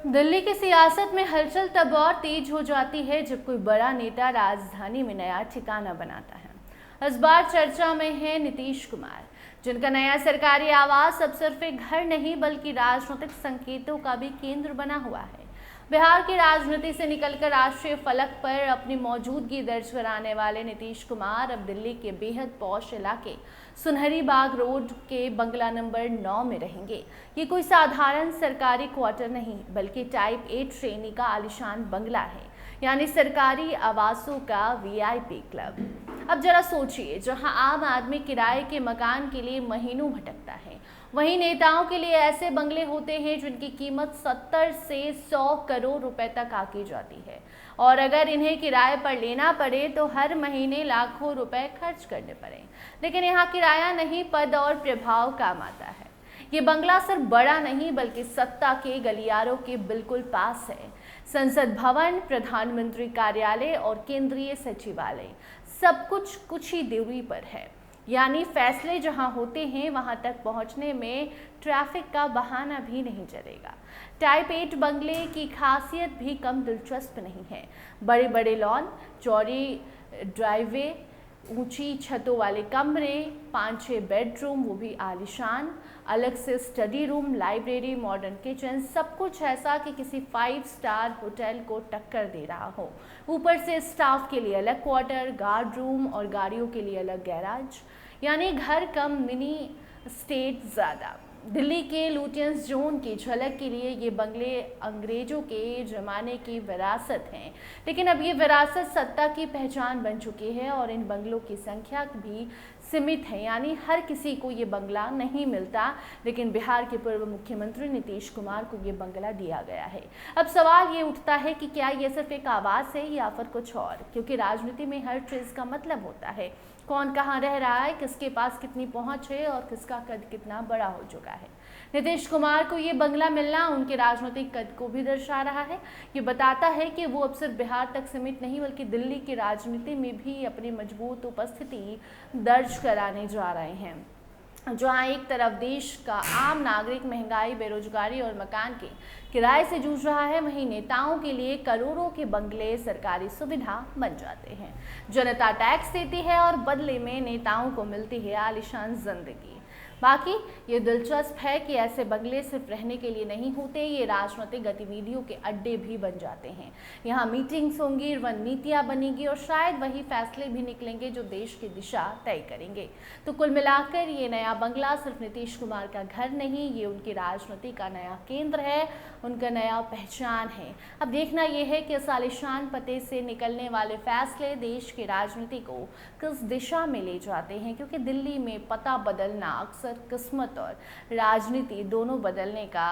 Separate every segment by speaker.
Speaker 1: दिल्ली की सियासत में हलचल तब और तेज हो जाती है जब कोई बड़ा नेता राजधानी में नया ठिकाना बनाता है। इस बार चर्चा में है नीतीश कुमार, जिनका नया सरकारी आवास अब सिर्फ एक घर नहीं बल्कि राजनीतिक संकेतों का भी केंद्र बना हुआ है। बिहार की राजनीति से निकलकर राष्ट्रीय फलक पर अपनी मौजूदगी दर्ज कराने वाले नीतीश कुमार अब दिल्ली के बेहद पॉश इलाके सुनहरी बाग रोड के बंगला नंबर 9 में रहेंगे। ये कोई साधारण सरकारी क्वार्टर नहीं बल्कि टाइप ए श्रेणी का आलीशान बंगला है, यानी सरकारी आवासों का वीआईपी क्लब। अब जरा सोचिए, जहां आम आदमी किराए के मकान के लिए महीनों भटकता है, वहीं नेताओं के लिए ऐसे बंगले होते हैं जिनकी कीमत 70 से 100 करोड़ रुपए तक आकी जाती है, और अगर इन्हें किराए पर लेना पड़े तो हर महीने लाखों रुपए खर्च करने पड़े। लेकिन यहाँ किराया नहीं, पद और प्रभाव काम आता है। ये बंगला सिर्फ बड़ा नहीं बल्कि सत्ता के गलियारों के बिल्कुल पास है। संसद भवन, प्रधानमंत्री कार्यालय और केंद्रीय सचिवालय सब कुछ ही दूरी पर है, यानी फैसले जहां होते हैं वहां तक पहुंचने में ट्रैफिक का बहाना भी नहीं चलेगा। टाइप 8 बंगले की खासियत भी कम दिलचस्प नहीं है। बड़े बड़े लॉन, चौड़ी ड्राइवे, ऊंची छतों वाले कमरे, 5-6 बेडरूम, वो भी आलीशान, अलग से study room, library, modern kitchen, सब कुछ ऐसा कि किसी 5 स्टार होटल को टक्कर दे रहा हो। ऊपर से स्टाफ के लिए अलग क्वार्टर, गार्ड रूम और गाड़ियों के लिए अलग गैराज, यानी घर कम मिनी स्टेट ज़्यादा। दिल्ली के लुटियंस जोन की झलक के लिए ये बंगले अंग्रेजों के ज़माने की विरासत हैं, लेकिन अब ये विरासत सत्ता की पहचान बन चुकी है और इन बंगलों की संख्या भी सीमित है, यानी हर किसी को ये बंगला नहीं मिलता। लेकिन बिहार के पूर्व मुख्यमंत्री नीतीश कुमार को ये बंगला दिया गया है। अब सवाल ये उठता है कि क्या ये सिर्फ एक आवास है या फिर कुछ और, क्योंकि राजनीति में हर चीज़ का मतलब होता है। कौन कहाँ रह रहा है, किसके पास कितनी पहुंच है और किसका कद कितना बड़ा हो चुका है। नीतीश कुमार को ये बंगला मिलना उनके राजनीतिक कद को भी दर्शा रहा है। ये बताता है कि वो अब सिर्फ बिहार तक सीमित नहीं बल्कि दिल्ली की राजनीति में भी अपनी मजबूत उपस्थिति दर्ज कराने जा रहे हैं। जहां एक तरफ देश का आम नागरिक महंगाई, बेरोजगारी और मकान के किराए से जूझ रहा है, वहीं नेताओं के लिए करोड़ों के बंगले सरकारी सुविधा बन जाते हैं। जनता टैक्स देती है और बदले में नेताओं को मिलती है आलीशान जिंदगी। बाकी ये दिलचस्प है कि ऐसे बंगले सिर्फ रहने के लिए नहीं होते, ये राजनीतिक गतिविधियों के अड्डे भी बन जाते हैं। यहाँ मीटिंग्स होंगी, रणनीतियाँ बनेगी और शायद वही फैसले भी निकलेंगे जो देश की दिशा तय करेंगे। तो कुल मिलाकर ये नया बंगला सिर्फ नीतीश कुमार का घर नहीं, ये उनकी राजनीति का नया केंद्र है, उनका नया पहचान है। अब देखना यह है कि इस आलीशान पते से निकलने वाले फैसले देश की राजनीति को किस दिशा में ले जाते हैं, क्योंकि दिल्ली में पता बदलना अक्सर किस्मत और राजनीति दोनों बदलने का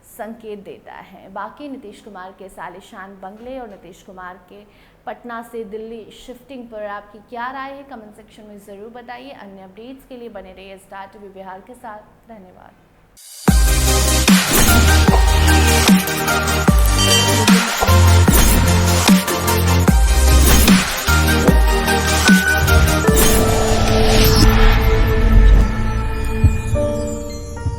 Speaker 1: संकेत देता है। बाकी नीतीश कुमार के आलीशान बंगले और नीतीश कुमार के पटना से दिल्ली शिफ्टिंग पर आपकी क्या राय है, कमेंट सेक्शन में ज़रूर बताइए। अन्य अपडेट्स के लिए बने रहिए स्टार टीवी बिहार के साथ। धन्यवाद।